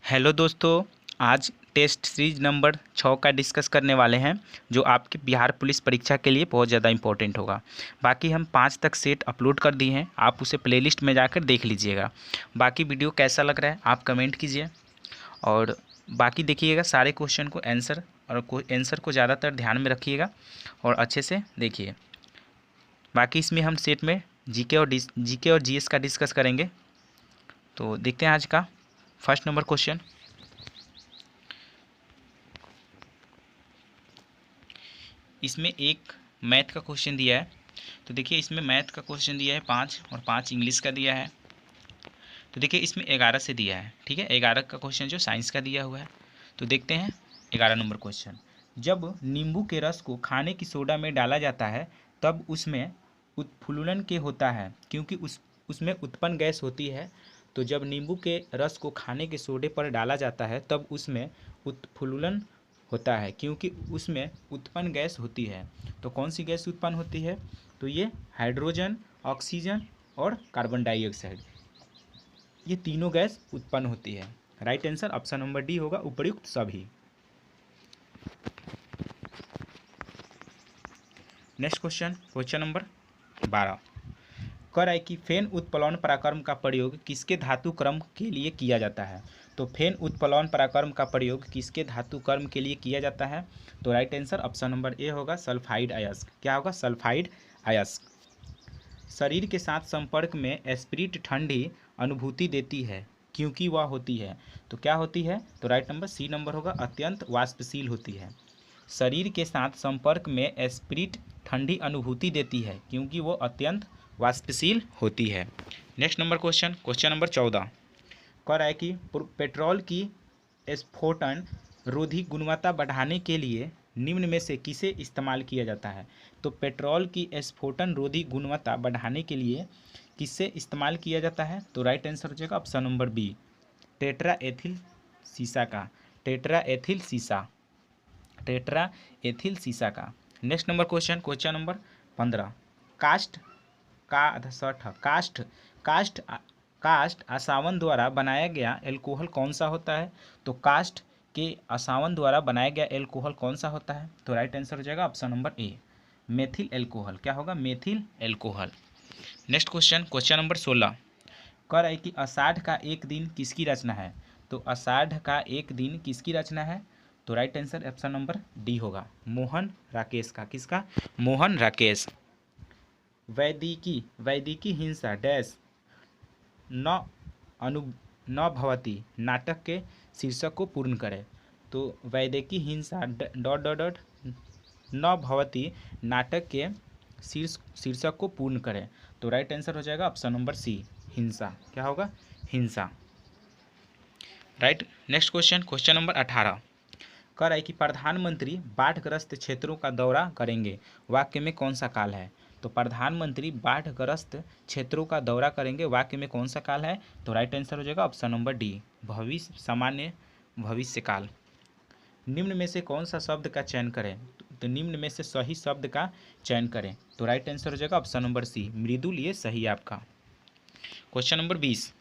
Hello दोस्तों। आज test series number 6 का डिस्कस करने वाले हैं जो आपके बिहार पुलिस परीक्षा के लिए बहुत ज़्यादा इंपॉर्टेंट होगा। बाकी हम 5 तक सेट अपलोड कर दिए हैं, आप उसे प्लेलिस्ट में जाकर देख लीजिएगा। बाकी वीडियो कैसा लग रहा है आप कमेंट कीजिए और बाकी देखिएगा सारे क्वेश्चन को आंसर को ज़्यादातर ध्यान में रखिएगा और अच्छे से देखिए। बाकी इसमें हम सेट में जीके और जीएस का डिस्कस करेंगे। तो देखते हैं आज का फर्स्ट नंबर क्वेश्चन। इसमें एक मैथ का क्वेश्चन दिया है। तो देखिए इसमें मैथ का क्वेश्चन दिया है 5 और 5 इंग्लिश का दिया है। तो देखिए इसमें 11 से दिया है, ठीक है। 11 का क्वेश्चन जो साइंस का दिया हुआ है। तो देखते हैं 11 नंबर क्वेश्चन। जब नींबू के रस को खाने की सोडा में डाला जाता है तब उसमें उत्फुल्लन के होता है क्योंकि उसमें उत्पन्न गैस होती है। तो जब नींबू के रस को खाने के सोडे पर डाला जाता है तब उसमें उत्फुल्लन होता है क्योंकि उसमें उत्पन्न गैस होती है। तो कौन सी गैस उत्पन्न होती है? तो ये हाइड्रोजन, ऑक्सीजन और कार्बन डाइऑक्साइड, ये तीनों गैस उत्पन्न होती है। Right answer option number D होगा, उपर्युक्त सभी। Next question number 12। कह रहा है कि फेन उत्प्लवन पराक्रम का प्रयोग किसके धातु क्रम के लिए किया जाता है? तो फेन उत्प्लवन पराक्रम का प्रयोग किसके धातु क्रम के लिए किया जाता है? तो right answer option number A होगा, सल्फाइड अयस्क। क्या होगा? सल्फाइड अयस्क। शरीर के साथ संपर्क में स्पिरिट ठंडी अनुभूति देती है क्योंकि वह होती है। तो क्या होती है? तो राइट नंबर सी नंबर होगा, अत्यंत वाष्पशील होती है। शरीर के साथ संपर्क में स्पिरिट ठंडी अनुभूति देती है क्योंकि वो अत्यंत वाष्पशील होती है। Next number question number 14। कह रहा है कि पेट्रोल की स्फोटन रोधी गुणवत्ता बढ़ाने के लिए निम्न में से किसे इस्तेमाल किया जाता है? तो पेट्रोल की स्फोटन रोधी गुणवत्ता बढ़ाने के लिए किससे इस्तेमाल किया जाता है? तो राइट आंसर हो जाएगा option number B, tetra ethyl सीसा का। टेट्रा एथिल सीसा का। Next number question number 15। Cast cast आसावन द्वारा बनाया गया एल्कोहल कौन सा होता है? तो कास्ट के आसावन द्वारा बनाया गया एल्कोहल कौन सा होता है? तो राइट आंसर हो जाएगा ऑप्शन नंबर ए, मेथिल एल्कोहल। क्या होगा? Methyl alcohol. Next question number 16। कह रहा है कि आषाढ़ का एक दिन किसकी रचना है? तो आषाढ़ का एक दिन किसकी रचना है? तो right answer option number D होगा, मोहन राकेश का। किसका? मोहन राकेश। वैदिकी हिंसा डैश न अनु न भवती नाटक के शीर्षक को पूर्ण करें। तो वैदिकी हिंसा डॉट डॉट डॉट न भवती नाटक के शीर्षक को पूर्ण करें। तो राइट आंसर हो जाएगा ऑप्शन नंबर सी, हिंसा। क्या होगा? हिंसा। राइट। Next question number 18। कह रहा है कि प्रधानमंत्री बाढ़ग्रस्त क्षेत्रों का दौरा करेंगे, वाक्य में कौन सा काल है? तो प्रधानमंत्री बाढ़ग्रस्त क्षेत्रों का दौरा करेंगे, वाक्य में कौन सा काल है? तो राइट आंसर हो जाएगा ऑप्शन नंबर डी, सामान्य भविष्यकाल। निम्न में से कौन सा शब्द का चयन करें? तो निम्न में से सही शब्द का चयन करें। तो राइट आंसर हो जाएगा ऑप्शन नंबर सी, मृदुल। ये सही है आपका। Question number 20।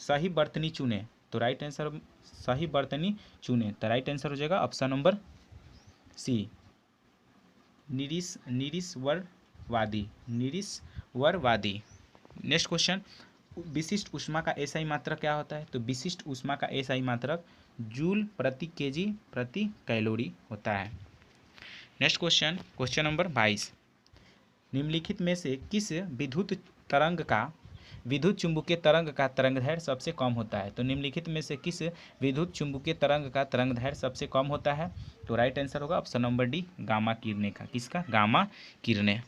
सही बर्तनी चुने। तो राइट आंसर सही बर्तनी चुने। तो राइट आंसर हो जाएगा ऑप्शन नंबर सी, निरीश्वरवादी। Next question. विशिष्ट ऊष्मा का एसआई मात्रक क्या होता है? तो विशिष्ट ऊष्मा का एसआई मात्रक जूल प्रति केजी प्रति कैलोरी होता है। Next question number 22। निम्नलिखित में से किस विद्युत चुंबकीय तरंग का तरंगदैर्घ्य सबसे कम होता है? तो निम्नलिखित में से किस विद्युत चुंबकीय तरंग का तरंगदैर्घ्य सबसे कम होता है? तो राइट आंसर होगा ऑप्शन नंबर डी, गामा किरणें का। किसका? गामा किरणें।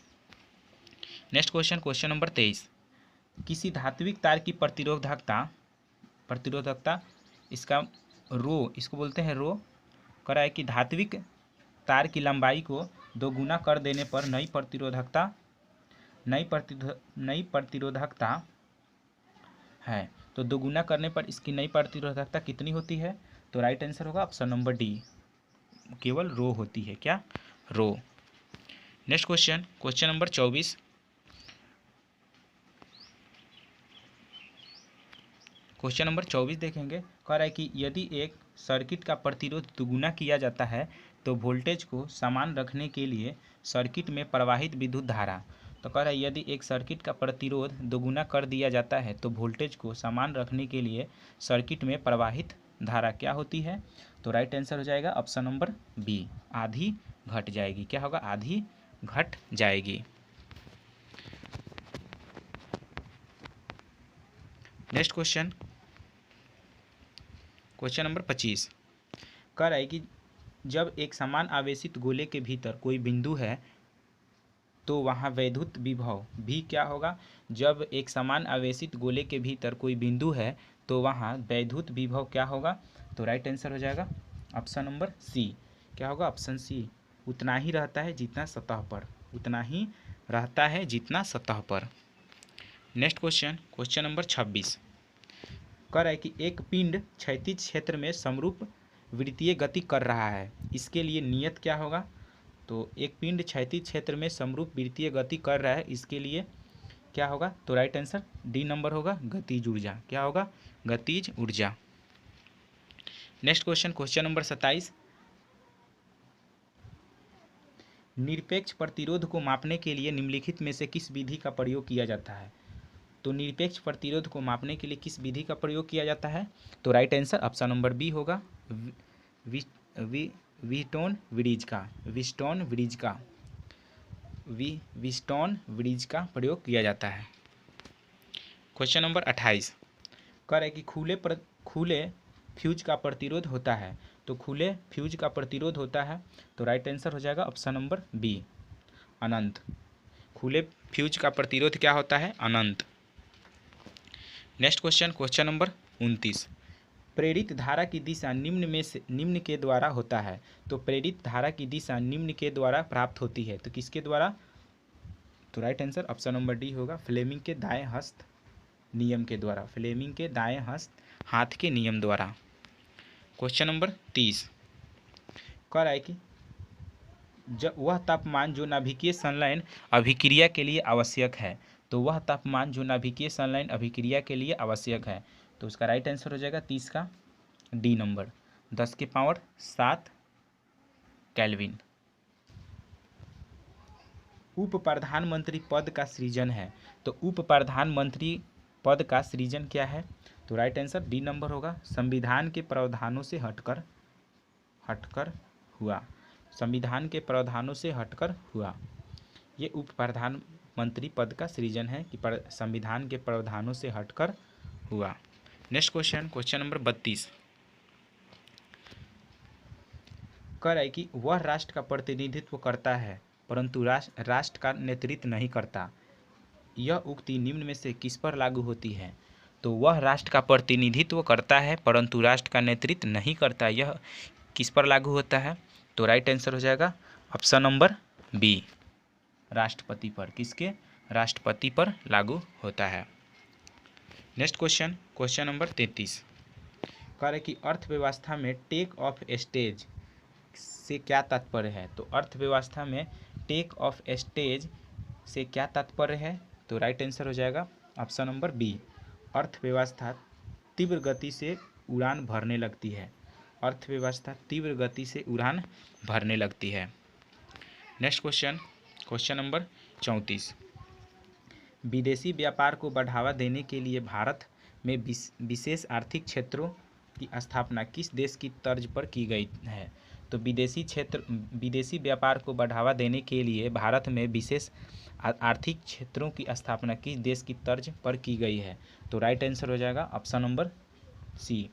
Next question number 23। किसी धात्विक तार की प्रतिरोधकता इसका इसको बोलते हैं रो। कह रहा है कि धात्विक तार की लंबाई को दोगुना कर देने पर नई प्रतिरोधकता है। तो दोगुना करने पर इसकी नई प्रतिरोधकता कितनी होती है? तो राइट आंसर होगा ऑप्शन नंबर डी, केवल रो होती है। क्या? रो। Next question number 24। Question number 24 देखेंगे। कह रहा है कि यदि एक सर्किट का प्रतिरोध दुगुना किया जाता है तो वोल्टेज को समान रखने के लिए सर्किट में प्रवाहित विद्युत धारा, तो कह रहा है यदि एक सर्किट का प्रतिरोध दोगुना कर दिया जाता है तो वोल्टेज को समान रखने के लिए सर्किट में प्रवाहित धारा क्या होती है? तो राइट आंसर हो जाएगा ऑप्शन नंबर बी, आधी घट जाएगी। क्या होगा? आधी घट जाएगी। नेक्स्ट क्वेश्चन, क्वेश्चन नंबर 25 कह रहा है कि जब एक समान आवेशित गोले के भीतर कोई बिंदु है तो वहाँ वैद्युत विभव भी क्या होगा? जब एक समान आवेशित गोले के भीतर कोई बिंदु है तो वहाँ वैद्युत विभव क्या होगा? तो राइट आंसर हो जाएगा ऑप्शन नंबर सी। क्या होगा? ऑप्शन सी, उतना ही रहता है जितना सतह पर, उतना ही रहता है जितना सतह पर। नेक्स्ट क्वेश्चन, क्वेश्चन नंबर 26 कह रहा है कि एक पिंड क्षैतिज क्षेत्र में समरूप वृत्तीय गति कर रहा है, इसके लिए नियत क्या होगा? तो एक पिंड क्षैतिज क्षेत्र में समरूप वृत्तीय गति कर रहा है, इसके लिए क्या होगा? तो राइट आंसर डी नंबर होगा, गतिज ऊर्जा। क्या होगा? गतिज ऊर्जा। नेक्स्ट क्वेश्चन, क्वेश्चन नंबर 27 निरपेक्ष प्रतिरोध को मापने के लिए निम्नलिखित में से किस विधि का प्रयोग किया जाता है? तो निरपेक्ष प्रतिरोध को मापने के लिए किस विधि का प्रयोग किया जाता है? तो right answer option number B होगा, व्हीटस्टोन ब्रिज का, व्हीटस्टोन ब्रिज का प्रयोग किया जाता है। क्वेश्चन नंबर 28 कह रहा है कि खुले फ्यूज का प्रतिरोध होता है, तो खुले फ्यूज का प्रतिरोध होता है, तो राइट आंसर हो जाएगा ऑप्शन नंबर बी, अनंत। खुले फ्यूज का प्रतिरोध क्या होता है? अनंत। नेक्स्ट क्वेश्चन, क्वेश्चन नंबर 29 प्रेरित धारा की दिशा निम्न के द्वारा होता है, तो प्रेरित धारा की दिशा निम्न के द्वारा प्राप्त होती है, तो किसके द्वारा? तो right answer option number D होगा, फ्लेमिंग के दाएं हस्त नियम के द्वारा, फ्लेमिंग के दाएं हस्त हाथ के नियम द्वारा। क्वेश्चन नंबर 30 कह रहा है कि जब वह तापमान जो नाभिकीय संलयन अभिक्रिया के लिए आवश्यक है, तो वह तापमान जो नाभिकीय संलयन अभिक्रिया के लिए आवश्यक है, तो उसका राइट आंसर हो जाएगा 30 का डी नंबर, 10⁷ केल्विन। उप प्रधानमंत्री पद का सृजन है, तो उप प्रधानमंत्री पद का सृजन क्या है? तो राइट आंसर डी नंबर होगा, संविधान के प्रावधानों से हटकर हुआ, संविधान के प्रावधानों से हटकर हुआ। ये उप प्रधानमंत्री पद का सृजन है कि संविधान के प्रावधानों से हटकर हुआ। नेक्स्ट क्वेश्चन, क्वेश्चन नंबर 32 कह रहा है कि वह राष्ट्र का प्रतिनिधित्व करता है परंतु राष्ट्र का नेतृत्व नहीं करता, यह उक्ति निम्न में से किस पर लागू होती है? तो वह राष्ट्र का प्रतिनिधित्व करता है परंतु राष्ट्र का नेतृत्व नहीं करता, यह किस पर लागू होता है? तो राइट आंसर हो जाएगा ऑप्शन नंबर बी, राष्ट्रपति पर। किसके? राष्ट्रपति पर लागू होता है। नेक्स्ट क्वेश्चन, क्वेश्चन नंबर 33 कह रहे कि अर्थव्यवस्था में टेक ऑफ स्टेज से क्या तात्पर्य है? तो अर्थव्यवस्था में टेक ऑफ स्टेज से क्या तात्पर्य है? तो राइट आंसर हो जाएगा ऑप्शन नंबर बी, अर्थव्यवस्था तीव्र गति से उड़ान भरने लगती है, अर्थव्यवस्था तीव्र गति से उड़ान भरने लगती है। नेक्स्ट क्वेश्चन, क्वेश्चन नंबर 34 विदेशी व्यापार को बढ़ावा देने के लिए भारत में विशेष आर्थिक क्षेत्रों की स्थापना किस देश की तर्ज पर की गई है? तो विदेशी व्यापार को बढ़ावा देने के लिए भारत में विशेष आर्थिक क्षेत्रों की स्थापना किस देश की तर्ज पर की गई है? तो राइट आंसर हो जाएगा ऑप्शन नंबर सी,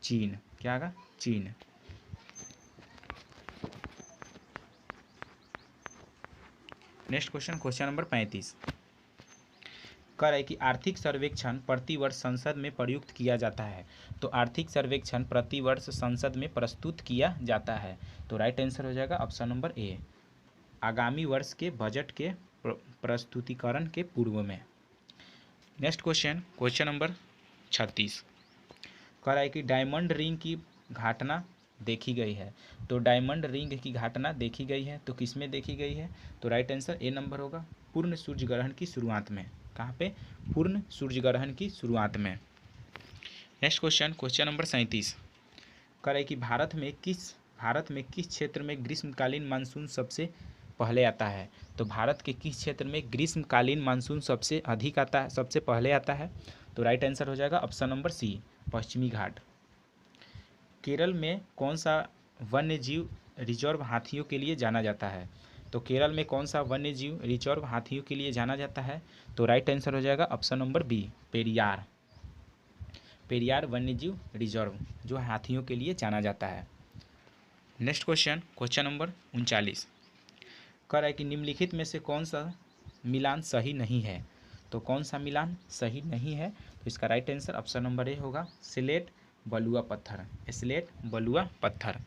चीन। क्या होगा? चीन। नेक्स्ट क्वेश्चन, क्वेश्चन नंबर 35 कह रहा है कि आर्थिक सर्वेक्षण प्रतिवर्ष संसद में प्रयुक्त किया जाता है, तो आर्थिक सर्वेक्षण प्रतिवर्ष संसद में प्रस्तुत किया जाता है, तो राइट आंसर हो जाएगा ऑप्शन नंबर ए, आगामी वर्ष के बजट के प्रस्तुतिकरण के पूर्व में। नेक्स्ट क्वेश्चन, क्वेश्चन नंबर 36 कह रहा है कि डायमंड रिंग की घटना देखी गई है, तो डायमंड रिंग की घटना देखी गई है, तो किस में देखी गई है? तो राइट आंसर ए नंबर होगा, पूर्ण सूर्य ग्रहण की शुरुआत में। कहाँ पे? पूर्ण सूर्य ग्रहण की शुरुआत में। नेक्स्ट क्वेश्चन, क्वेश्चन नंबर 37 करे कि भारत में किस क्षेत्र में ग्रीष्मकालीन मानसून सबसे पहले आता है। तो भारत के किस क्षेत्र में ग्रीष्मकालीन मानसून सबसे अधिक आता है, सबसे पहले आता है। तो राइट आंसर हो जाएगा ऑप्शन नंबर सी, पश्चिमी घाट। केरल में कौन सा वन्य जीव रिजर्व हाथियों के लिए जाना जाता है। तो केरल में कौन सा वन्य जीव रिजर्व हाथियों के लिए जाना जाता है। तो राइट आंसर हो जाएगा option number B, Periyar. Periyar वन्य जीव रिजर्व जो हाथियों के लिए जाना जाता है। नेक्स्ट क्वेश्चन, क्वेश्चन नंबर 39 कह रहा है कि निम्नलिखित में से कौन सा मिलान सही नहीं है। तो कौन सा मिलान सही नहीं है। तो इसका right answer option number A होगा, स्लेट बलुआ पत्थर, स्लेट बलुआ पत्थर।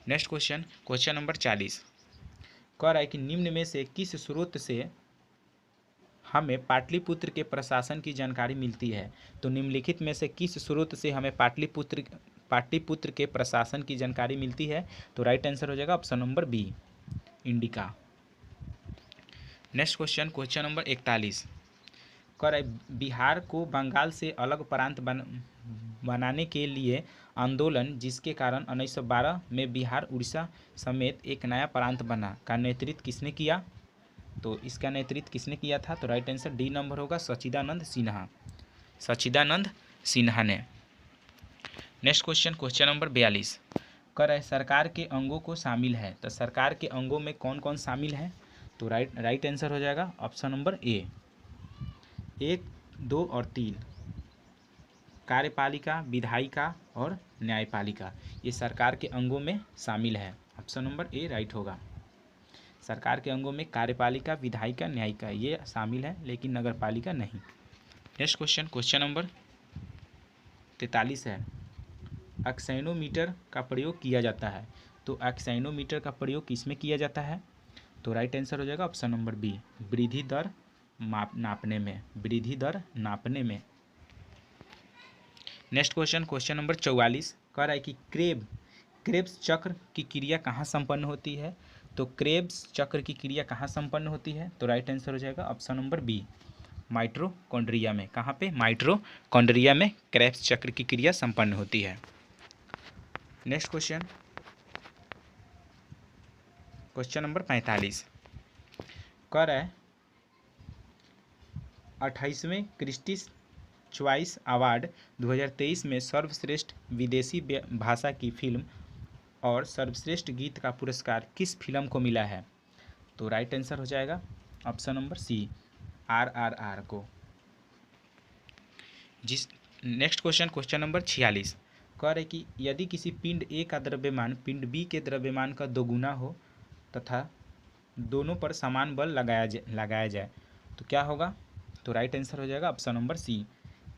नेक्स्ट क्वेश्चन, क्वेश्चन नंबर 40 कह रहा है कि निम्न में से किस स्रोत से हमें पाटलिपुत्र के प्रशासन की जानकारी मिलती है। तो निम्नलिखित में से किस स्रोत से हमें पाटलिपुत्र के प्रशासन की जानकारी मिलती है। तो राइट आंसर हो जाएगा option number B, Indica. Next question, question number 41 कह रहा है बिहार को बंगाल से अलग प्रांत बनाने के लिए आंदोलन जिसके कारण 1912 में बिहार उड़ीसा समेत एक नया प्रांत बना का नेतृत्व किसने किया। तो इसका नेतृत्व किसने किया था। तो राइट आंसर डी नंबर होगा, सच्चिदानंद सिन्हा, सच्चिदानंद सिन्हा ने। नेक्स्ट क्वेश्चन, क्वेश्चन नंबर 42 कह रहा है सरकार के अंगों को शामिल है। तो सरकार के अंगों में कौन कौन शामिल है। तो राइट आंसर हो जाएगा ऑप्शन नंबर ए, 1, 2 और 3, कार्यपालिका, विधायिका और न्यायपालिका, ये सरकार के अंगों में शामिल है। ऑप्शन नंबर ए राइट होगा। सरकार के अंगों में कार्यपालिका, विधायिका, न्यायिका ये शामिल है, लेकिन नगरपालिका नहीं। नेक्स्ट क्वेश्चन, क्वेश्चन नंबर 43 है, एक्सैनोमीटर का प्रयोग किया जाता है। तो एक्सैनोमीटर का प्रयोग किस में किया जाता है। तो राइट आंसर हो जाएगा ऑप्शन नंबर बी, वृद्धि दर नापने में, वृद्धि दर नापने में। नेक्स्ट क्वेश्चन, क्वेश्चन नंबर 44 कह रहा है कि क्रेब्स चक्र की क्रिया कहाँ संपन्न होती है। तो क्रेब्स चक्र की क्रिया कहाँ संपन्न होती है। तो राइट आंसर हो जाएगा ऑप्शन नंबर बी, माइटोकॉन्ड्रिया में। कहाँ पे, माइटोकॉन्ड्रिया में क्रेब्स चक्र की क्रिया संपन्न होती है। नेक्स्ट क्वेश्चन, क्वेश्चन नंबर 45 कह रहा है 28वें क्रिस्टिस चॉइस अवार्ड 2023 में सर्वश्रेष्ठ विदेशी भाषा की फिल्म और सर्वश्रेष्ठ गीत का पुरस्कार किस फिल्म को मिला है। तो राइट आंसर हो जाएगा ऑप्शन नंबर सी, RRR को। नेक्स्ट क्वेश्चन, क्वेश्चन नंबर 46 कह रहे कि यदि किसी पिंड ए का द्रव्यमान पिंड बी के द्रव्यमान का दोगुना हो तथा दोनों पर समान बल लगाया जाए तो क्या होगा। तो राइट आंसर हो जाएगा ऑप्शन नंबर सी,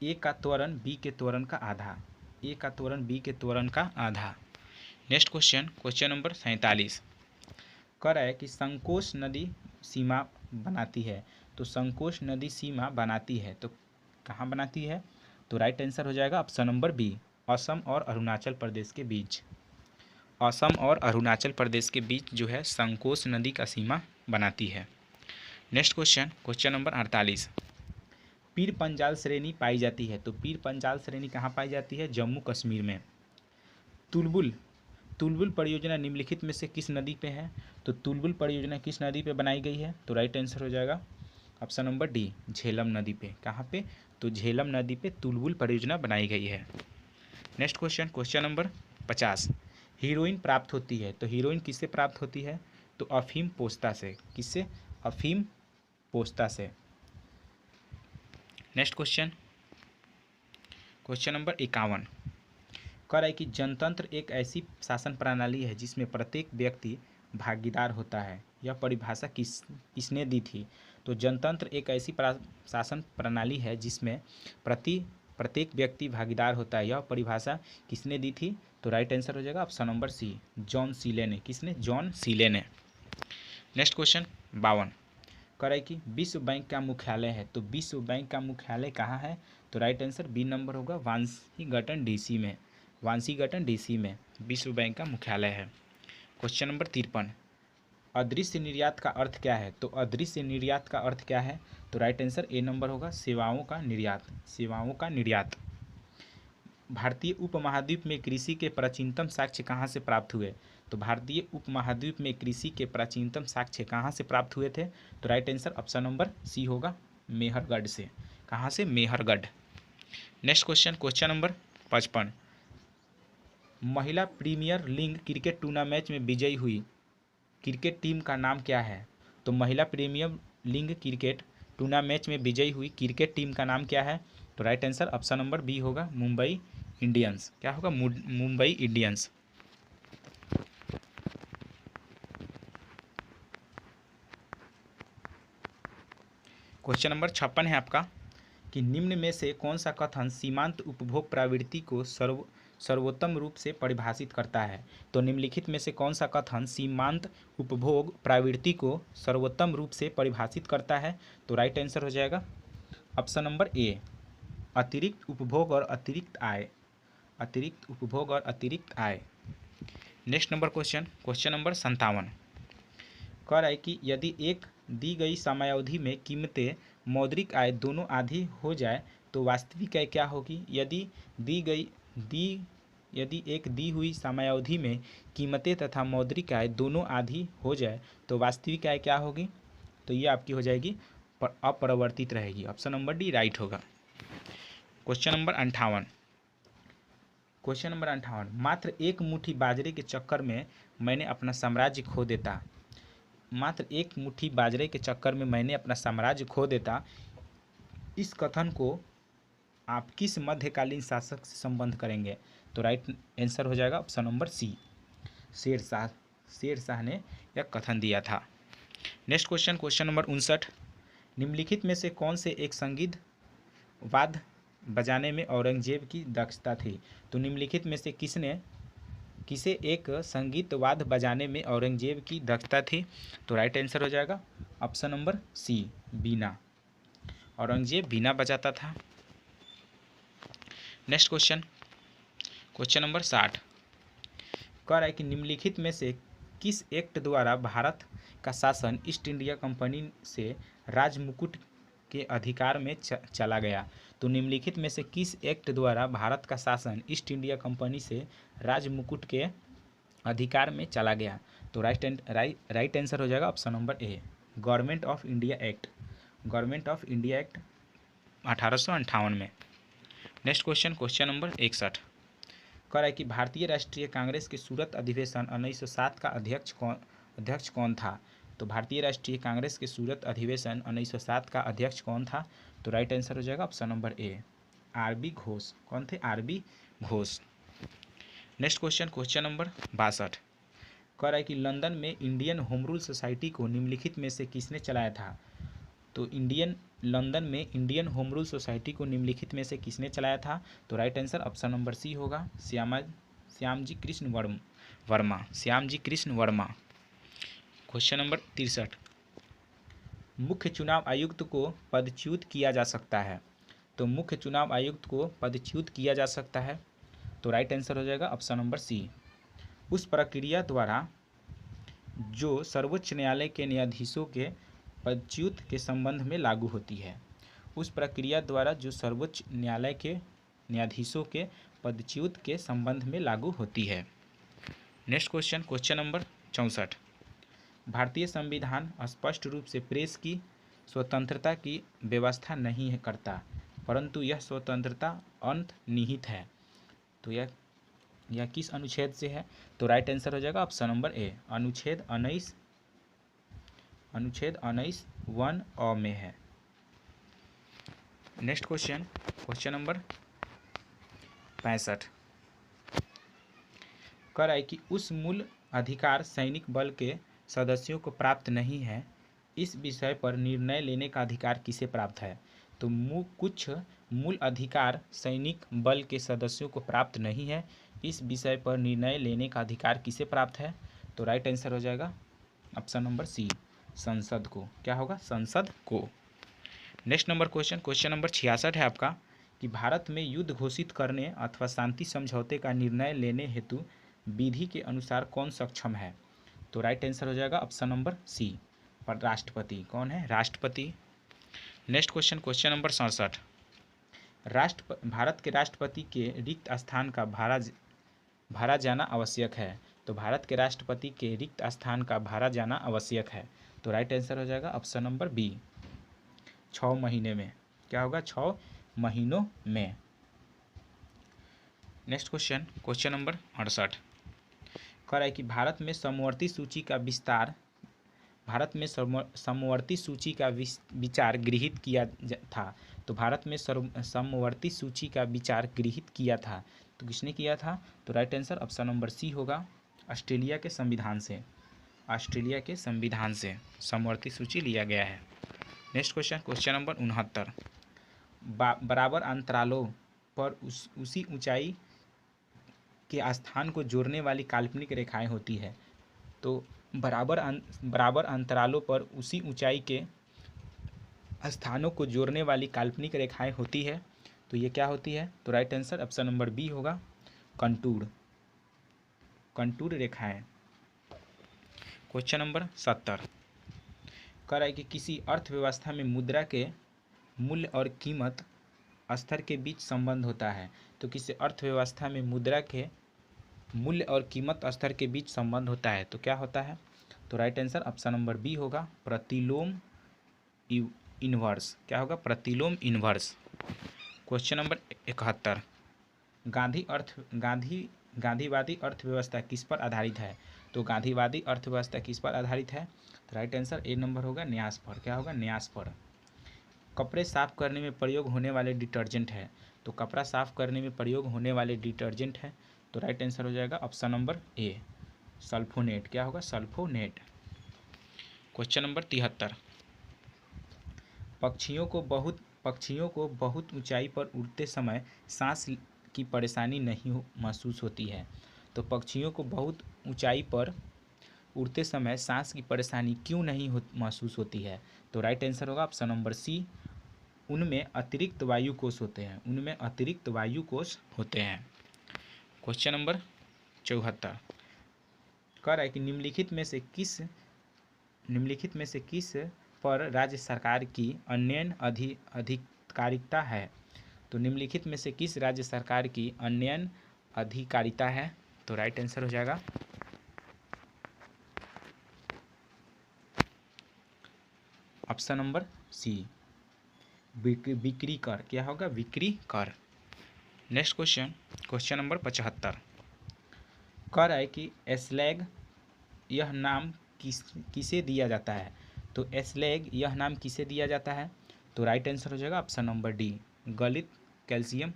ए का त्वरण बी के त्वरण का आधा, ए का त्वरण बी के त्वरण का आधा। नेक्स्ट क्वेश्चन, क्वेश्चन नंबर 47 कह रहा है कि संकोच नदी सीमा बनाती है। तो संकोच नदी सीमा बनाती है तो कहाँ बनाती है। तो राइट आंसर हो जाएगा ऑप्शन नंबर बी, असम और अरुणाचल प्रदेश के बीच, असम और अरुणाचल प्रदेश के बीच जो है संकोच नदी का सीमा बनाती है। Next question, question number 48 Pir Panjal श्रेणी पाई जाती है। तो पीर पंजाल श्रेणी कहाँ पाई जाती है, जम्मू कश्मीर में। तुलबुल परियोजना निम्नलिखित में से किस नदी पे है। तो तुलबुल परियोजना किस नदी पे बनाई गई है। तो राइट आंसर हो जाएगा ऑप्शन नंबर डी, झेलम नदी पे। कहाँ पे, तो झेलम नदी पे तुलबुल परियोजना बनाई गई है। Next question, question number 50 heroine प्राप्त होती है। तो हीरोइन किससे प्राप्त होती है। तो अफीम पोस्ता से, किससे, अफीम पोस्ता से। नेक्स्ट क्वेश्चन, क्वेश्चन नंबर 51 कह रहा है कि जनतंत्र एक ऐसी शासन प्रणाली है जिसमें प्रत्येक व्यक्ति भागीदार होता है। यह परिभाषा किसने दी थी। तो जनतंत्र एक ऐसी शासन प्रणाली है जिसमें प्रत्येक व्यक्ति भागीदार होता है, यह परिभाषा किसने दी थी। तो राइट आंसर हो जाएगा ऑप्शन नंबर सी, जॉन सीले ने। किसने, जॉन सीले ने। नेक्स्ट क्वेश्चन 52 कह रहा है कि विश्व बैंक का मुख्यालय है। तो विश्व बैंक का मुख्यालय कहाँ है। तो राइट आंसर बी नंबर होगा, वाशिंगटन डीसी में, वाशिंगटन डीसी में विश्व बैंक का मुख्यालय है। क्वेश्चन नंबर 53 अदृश्य निर्यात का अर्थ क्या है? तो अदृश्य निर्यात का अर्थ क्या है? तो राइट आंसर ए नंबर होगा, सेवाओं का निर्यात। सेवाओं का निर्यात। भारतीय उपमहाद्वीप में कृषि के प्राचीनतम साक्ष्य कहाँ से प्राप्त हुए? तो भारतीय उपमहाद्वीप में कृषि के प्राचीनतम साक्ष्य कहाँ से प्राप्त हुए थे? तो right answer option number C होगा, मेहरगढ़ से। कहाँ से? Mehrgarh. Next question, question number 55। महिला प्रीमियर लीग क्रिकेट टूर्नामेंट में विजयी हुई क्रिकेट टीम का नाम क्या है? तो महिला प्रीमियर लीग क्रिकेट टूर्नामेंट में विजयी हुई क्रिकेट टीम का नाम क्या है? तो right answer option number B होगा, मुंबई इंडियंस। क्या होगा? मुंबई इंडियंस। क्वेश्चन नंबर 56 है आपका कि निम्न में से कौन सा कथन सीमांत उपभोग प्रवृत्ति को सर्वोत्तम रूप से परिभाषित करता है? तो निम्नलिखित में से कौन सा कथन सीमांत उपभोग प्रवृत्ति को सर्वोत्तम रूप से परिभाषित करता है? तो राइट आंसर हो जाएगा ऑप्शन नंबर ए, अतिरिक्त उपभोग और अतिरिक्त आय। अतिरिक्त उपभोग और अतिरिक्त आय। Next number question, question number 57 कह रहा है कि यदि एक दी गई समयावधि में कीमतें मौद्रिक आय दोनों आधी हो जाए तो वास्तविक आय क्या होगी? यदि एक दी हुई समयावधि में कीमतें तथा मौद्रिक आय दोनों आधी हो जाए तो वास्तविक आय क्या होगी? तो ये आपकी हो जाएगी अपरिवर्तित रहेगी। ऑप्शन नंबर डी राइट होगा। Question number 58। क्वेश्चन नंबर 58, मात्र एक मुट्ठी बाजरे के चक्कर में मैंने अपना साम्राज्य खो देता। मात्र एक मुट्ठी बाजरे के चक्कर में मैंने अपना साम्राज्य खो देता, इस कथन को आप किस मध्यकालीन शासक से संबंध करेंगे? तो राइट आंसर हो जाएगा ऑप्शन नंबर सी, शेरशाह ने यह कथन दिया था। नेक्स्ट क्वेश्चन, क्वेश्चन नंबर 59, निम्नलिखित में से कौन से एक संगीत वाद्य बजाने में औरंगजेब की दक्षता थी? तो निम्नलिखित में से किसे एक संगीत वाद्य बजाने में औरंगजेब की दक्षता थी? तो राइट आंसर हो जाएगा ऑप्शन नंबर सी, बीना। औरंगजेब बीना बजाता था। नेक्स्ट क्वेश्चन, क्वेश्चन नंबर 60 कह रहा है कि निम्नलिखित में से किस एक्ट द्वारा भारत का शासन ईस्ट इंडिया कंपनी से राजमुकुट के अधिकार में चला गया? तो निम्नलिखित में से किस एक्ट द्वारा भारत का शासन ईस्ट इंडिया कंपनी से राजमुकुट के अधिकार में चला गया? तो राइट आंसर हो जाएगा option number A, government of India act. Government of India act 1858 में। नेक्स्ट क्वेश्चन, क्वेश्चन नंबर 61 कह रहा है कि भारतीय राष्ट्रीय कांग्रेस के सूरत अधिवेशन 1907 का अध्यक्ष कौन था? तो भारतीय राष्ट्रीय कांग्रेस के सूरत अधिवेशन 1907 का अध्यक्ष कौन था? तो राइट आंसर हो जाएगा option number A, R B Ghosh. कौन थे? R B Ghosh. Next question, question number 62 कह रहा है कि लंदन में इंडियन होम रूल सोसाइटी को निम्नलिखित में से किसने चलाया था? तो लंदन में इंडियन होम रूल सोसाइटी को निम्नलिखित में से किसने चलाया था? तो right answer option number C होगा, श्यामजी कृष्ण वर्मा। श्यामजी कृष्ण वर्मा। क्वेश्चन नंबर 63, मुख्य चुनाव आयुक्त को पदच्युत किया जा सकता है? तो मुख्य चुनाव आयुक्त को पदच्युत किया जा सकता है। तो राइट आंसर हो जाएगा ऑप्शन नंबर सी, उस प्रक्रिया द्वारा जो सर्वोच्च न्यायालय के न्यायाधीशों के पदच्युत के संबंध में लागू होती है। उस प्रक्रिया द्वारा जो सर्वोच्च न्यायालय के न्यायाधीशों के पदच्युत के संबंध में लागू होती है। नेक्स्ट क्वेश्चन, क्वेश्चन नंबर 64, भारतीय संविधान स्पष्ट रूप से प्रेस की स्वतंत्रता की व्यवस्था नहीं करता, परंतु यह स्वतंत्रता अंतर्निहित है। तो यह किस अनुच्छेद से है? तो राइट आंसर हो जाएगा ऑप्शन नंबर ए, अनुच्छेद 19 1 अ में है। नेक्स्ट क्वेश्चन, क्वेश्चन नंबर 65 कह रहा है कि उस मूल अधिकार सैनिक बल के सदस्यों को प्राप्त नहीं है, इस विषय पर निर्णय लेने का अधिकार किसे प्राप्त है? तो कुछ मूल अधिकार सैनिक बल के सदस्यों को प्राप्त नहीं है, इस विषय पर निर्णय लेने का अधिकार किसे प्राप्त है? तो राइट आंसर हो जाएगा ऑप्शन नंबर सी, संसद को। क्या होगा? संसद को। Next number question, question number 66 है आपका कि भारत में युद्ध घोषित करने अथवा शांति समझौते का निर्णय लेने हेतु विधि के अनुसार कौन सक्षम है? तो राइट आंसर हो जाएगा ऑप्शन नंबर सी। पर राष्ट्रपति कौन है? राष्ट्रपति। Next question, question number 67। Bharat के राष्ट्रपति के रिक्त स्थान का भाड़ा जाना आवश्यक है। तो भारत के राष्ट्रपति के रिक्त स्थान का भाड़ा जाना आवश्यक है। तो राइट आंसर हो जाएगा ऑप्शन नंबर बी, 6 महीने में। क्या होगा? 6 महीनों में। नेक्स्ट क्वेश्चन, क्वेश्चन नंबर 68 कह रहा है कि भारत में समवर्ती सूची का विचार गृहीत किया था। तो भारत में समवर्ती सूची का विचार गृहीत किया था, तो किसने किया था? तो right answer option number C होगा, ऑस्ट्रेलिया के संविधान से। ऑस्ट्रेलिया के संविधान से समवर्ती सूची लिया गया है। नेक्स्ट क्वेश्चन, क्वेश्चन नंबर 69 बराबर अंतरालों पर उसी ऊंचाई के स्थान को जोड़ने वाली काल्पनिक रेखाएं होती है। तो बराबर अंतरालों पर उसी ऊंचाई के स्थानों को जोड़ने वाली काल्पनिक रेखाएं होती है, तो ये क्या होती है? तो right answer option number B होगा, कंटूर रेखाएं। क्वेश्चन नंबर 70 कह रहा है कि किसी अर्थव्यवस्था में मुद्रा के मूल्य और कीमत स्तर के बीच संबंध होता है। तो किसी अर्थव्यवस्था में मुद्रा के मूल्य और कीमत स्तर के बीच संबंध होता है, तो क्या होता है? तो right answer option number B होगा, प्रतिलोम इन्वर्स। क्या होगा? प्रतिलोम इन्वर्स। क्वेश्चन नंबर 71 गांधीवादी अर्थव्यवस्था किस पर आधारित है? तो गांधीवादी अर्थव्यवस्था किस पर आधारित है? तो राइट आंसर ए नंबर होगा, न्यास पर। क्या होगा? न्यास पर। कपड़े साफ करने में प्रयोग होने वाले डिटर्जेंट है। तो कपड़ा साफ करने में प्रयोग होने वाले डिटर्जेंट है, तो राइट आंसर हो जाएगा ऑप्शन नंबर ए, सल्फोनेट। क्या होगा? सल्फोनेट। क्वेश्चन नंबर 73 पक्षियों को बहुत ऊंचाई पर उड़ते समय सांस की परेशानी नहीं महसूस होती है। तो पक्षियों को बहुत ऊंचाई पर उड़ते समय सांस की परेशानी क्यों नहीं महसूस होती है? तो राइट आंसर होगा ऑप्शन नंबर सी, उनमें अतिरिक्त वायु कोष होते हैं। उनमें अतिरिक्त वायु कोष होते हैं। क्वेश्चन नंबर 74 कह रहा है कि निम्नलिखित में से किस पर राज्य सरकार की अन्ययन अधिकारिता है? तो निम्नलिखित में से किस राज्य सरकार की अन्ययन अधिकारिता है? तो राइट आंसर हो जाएगा ऑप्शन नंबर सी, बिक्री कर। क्या होगा? बिक्री कर। नेक्स्ट क्वेश्चन, क्वेश्चन नंबर 75 कह रहा है कि एस्लैग यह नाम किसे दिया जाता है? तो एस्लैग यह नाम किसे दिया जाता है? तो राइट आंसर हो जाएगा ऑप्शन नंबर डी, गलित कैल्शियम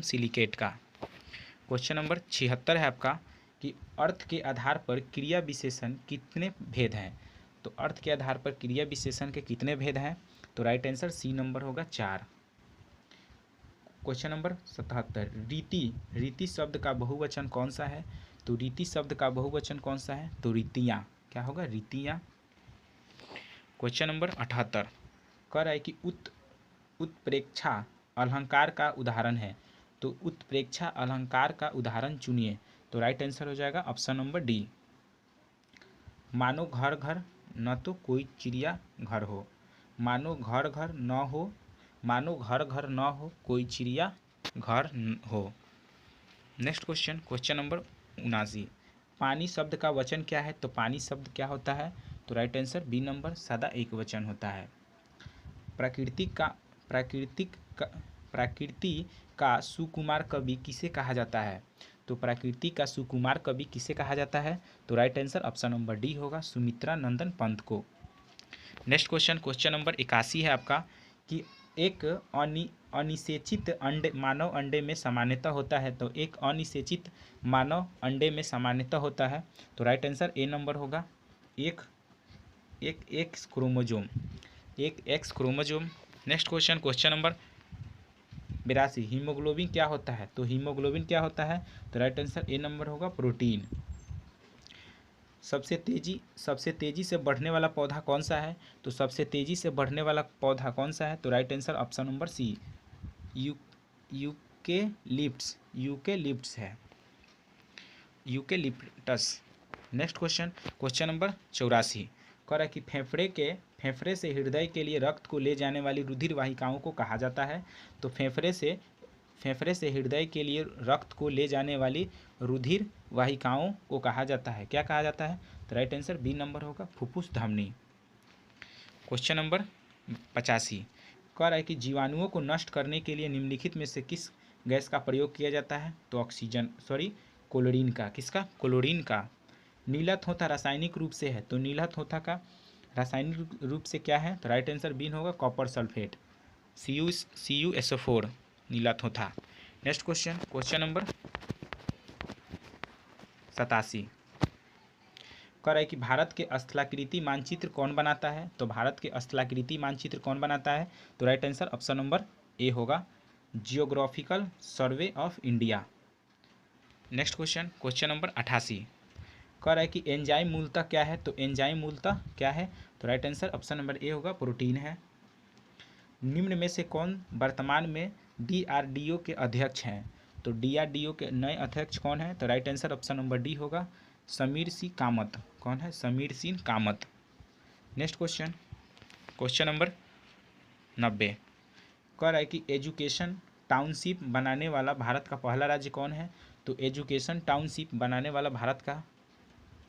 सिलिकेट का। क्वेश्चन नंबर 76 है आपका कि अर्थ के आधार पर क्रिया विशेषण कितने भेद हैं? तो अर्थ के आधार पर क्रिया विशेषण के कितने भेद हैं? तो राइट आंसर सी नंबर होगा, 4। क्वेश्चन नंबर 77 रीति शब्द का बहुवचन कौन सा है? तो रीति शब्द का बहुवचन कौन सा है? तो रीतियाँ। क्या होगा? रीतियाँ। क्वेश्चन नंबर 78 कह रहा है कि उत्प्रेक्षा अलंकार का उदाहरण है। तो उत्प्रेक्षा अलंकार का उदाहरण चुनिए। तो राइट आंसर हो जाएगा ऑप्शन नंबर डी, मानो घर घर न तो कोई चिड़िया घर हो। मानो घर घर न हो कोई चिड़िया घर हो। नेक्स्ट क्वेश्चन, क्वेश्चन नंबर 79 पानी शब्द का वचन क्या है? तो पानी शब्द क्या होता है? तो राइट आंसर बी नंबर, सदा एक वचन होता है। प्रकृति का सुकुमार कवि किसे कहा जाता है? तो प्रकृति का सुकुमार कवि किसे कहा जाता है? तो right answer option number D होगा, सुमित्रा नंदन पंत को। नेक्स्ट क्वेश्चन, क्वेश्चन नंबर 81 है आपका कि एक अनिषेचित मानव अंडे में सामान्यतः होता है। तो एक अनिषेचित मानव अंडे में सामान्यतः होता है, तो राइट आंसर ए नंबर होगा, एक x chromosome. Next question, question number 82 haemoglobin क्या होता है? तो हीमोग्लोबिन क्या होता है? तो राइट आंसर ए नंबर होगा, प्रोटीन। सबसे तेजी से बढ़ने वाला पौधा कौन सा है? तो सबसे तेजी से बढ़ने वाला पौधा कौन सा है? तो right answer option number C, eucalyptus है। Eucalyptus. Next question, question number 84 कह रहा है कि फेफड़े से हृदय के लिए रक्त को ले जाने वाली रुधिर वाहिकाओं को कहा जाता है। तो फेफड़े से हृदय के लिए रक्त को ले जाने वाली रुधिर वाहिकाओं को कहा जाता है, क्या कहा जाता है? तो राइट आंसर बी नंबर होगा, फुफ्फुस धमनी। क्वेश्चन नंबर 85 कह रहा है कि जीवाणुओं को नष्ट करने के लिए निम्नलिखित में से किस गैस का प्रयोग किया जाता है? तो क्लोरीन का। किसका? क्लोरीन का। नीला थोथा रासायनिक रूप से है, तो नीला थोथा का रासायनिक रूप से क्या है? तो राइट आंसर बी होगा, कॉपर सल्फेट, CuSO4, नीला थोथा। नेक्स्ट क्वेश्चन, क्वेश्चन नंबर 87 कह रहा है कि भारत के स्थलाकृति मानचित्र कौन बनाता है? तो भारत के स्थलाकृति मानचित्र कौन बनाता है? तो right answer option number A होगा, geographical survey of India. Next question, question number 88 कह रहा है कि एंजाइम मूलतः क्या है? तो एंजाइम मूलतः क्या है? तो right answer option number A होगा, प्रोटीन है। निम्न में से कौन वर्तमान में DRDO के अध्यक्ष हैं? तो DRDO के नए अध्यक्ष कौन है? तो right answer option number D होगा, समीर सिंह कामत। कौन है? Sameer Singh Kamat. Next question, question number 90 कह रहा है कि एजुकेशन टाउनशिप बनाने वाला भारत का पहला राज्य कौन है? तो एजुकेशन टाउनशिप बनाने वाला भारत का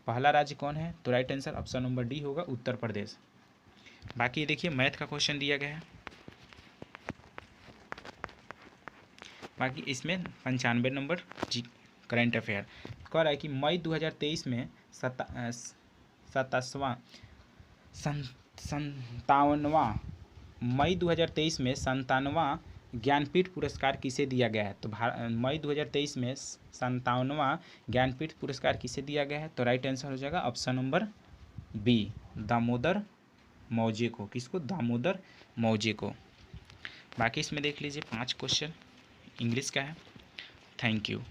पहला राज्य कौन है? तो right answer option number D होगा, उत्तर प्रदेश। बाकी देखिए मैथ का क्वेश्चन दिया गया है, बाकी इसमें 95 नंबर जी करंट अफेयर। कह रहा है कि मई 2023 में 57वां ज्ञानपीठ पुरस्कार किसे दिया गया है? तो मई 2023 में 57वां ज्ञानपीठ पुरस्कार किसे दिया गया है? तो राइट आंसर हो जाएगा ऑप्शन नंबर बी, दामोदर मौजे को। किसको? दामोदर मौजे को। बाकी इसमें देख लीजिए 5 क्वेश्चन इंग्लिश का है। Thank you.